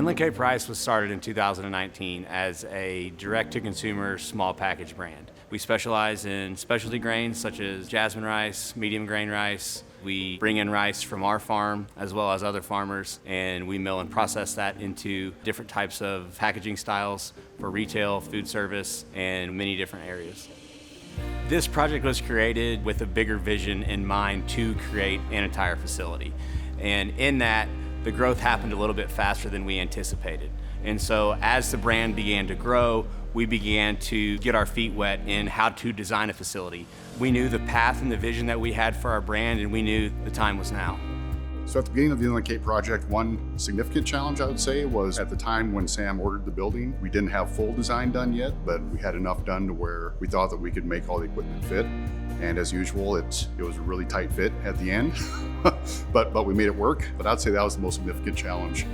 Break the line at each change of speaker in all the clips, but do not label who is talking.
Inland Cape Rice was started in 2019 as a direct-to-consumer small package brand. We specialize in specialty grains such as jasmine rice, medium grain rice. We bring in rice from our farm as well as other farmers, and we mill and process that into different types of packaging styles for retail, food service, and many different areas. This project was created with a bigger vision in mind to create an entire facility. And in that, the growth happened a little bit faster than we anticipated. And so as the brand began to grow, we began to get our feet wet in how to design a facility. We knew the path and the vision that we had for our brand, and we knew the time was now.
So at the beginning of the Inland Cape project, one significant challenge I would say was at the time when Sam ordered the building, we didn't have full design done yet, but we had enough done to where we thought that we could make all the equipment fit. And as usual, it was a really tight fit at the end, but we made it work. But I'd say that was the most significant challenge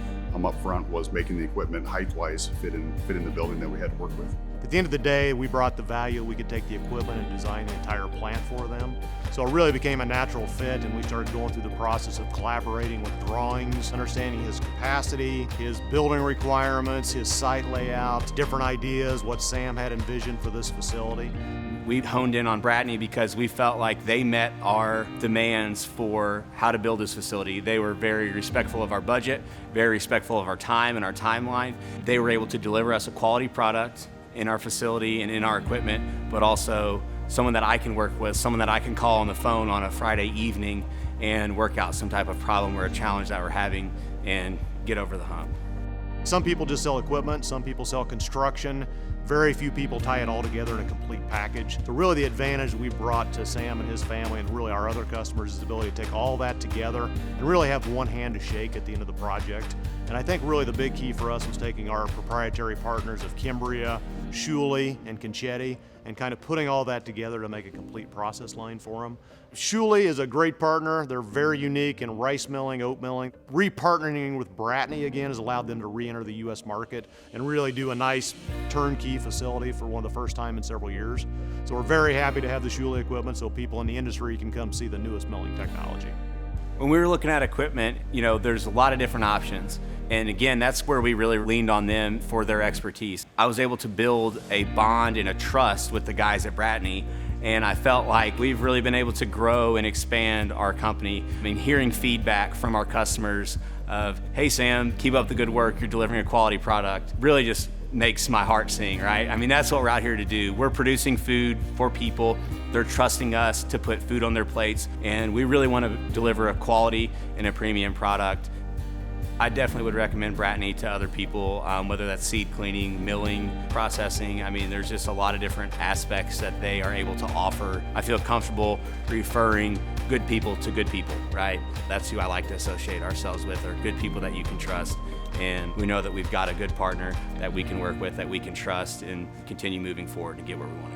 up front, was making the equipment height-wise fit in the building that we had to work with.
At the end of the day, we brought the value. We could take the equipment and design the entire plant for them. So it really became a natural fit, and we started going through the process of collaborating with drawings, understanding his capacity, his building requirements, his site layout, different ideas, what Sam had envisioned for this facility.
We honed in on Bratney because we felt like they met our demands for how to build this facility. They were very respectful of our budget, very respectful of our time and our timeline. They were able to deliver us a quality product in our facility and in our equipment, but also someone that I can work with, someone that I can call on the phone on a Friday evening and work out some type of problem or a challenge that we're having and get over the hump.
Some people just sell equipment, some people sell construction. Very few people tie it all together in a complete package. So really the advantage we brought to Sam and his family and really our other customers is the ability to take all that together and really have one hand to shake at the end of the project. And I think really the big key for us was taking our proprietary partners of Cambria, Schule, and Conchetti and kind of putting all that together to make a complete process line for them. Schule is a great partner. They're very unique in rice milling, oat milling. Repartnering with Bratney again has allowed them to re-enter the U.S. market and really do a nice turnkey facility for one of the first time in several years. So we're very happy to have the Schule equipment so people in the industry can come see the newest milling technology.
When we were looking at equipment, there's a lot of different options. And again, that's where we really leaned on them for their expertise. I was able to build a bond and a trust with the guys at Bratney, and I felt like we've really been able to grow and expand our company. I mean, hearing feedback from our customers of, hey Sam, keep up the good work, you're delivering a quality product, really just makes my heart sing, right? I mean, that's what we're out here to do. We're producing food for people. They're trusting us to put food on their plates, and we really want to deliver a quality and a premium product. I definitely would recommend Bratney to other people, whether that's seed cleaning, milling, processing. I mean, there's just a lot of different aspects that they are able to offer. I feel comfortable referring good people to good people, right? That's who I like to associate ourselves with, are good people that you can trust. And we know that we've got a good partner that we can work with, that we can trust, and continue moving forward to get where we want to go.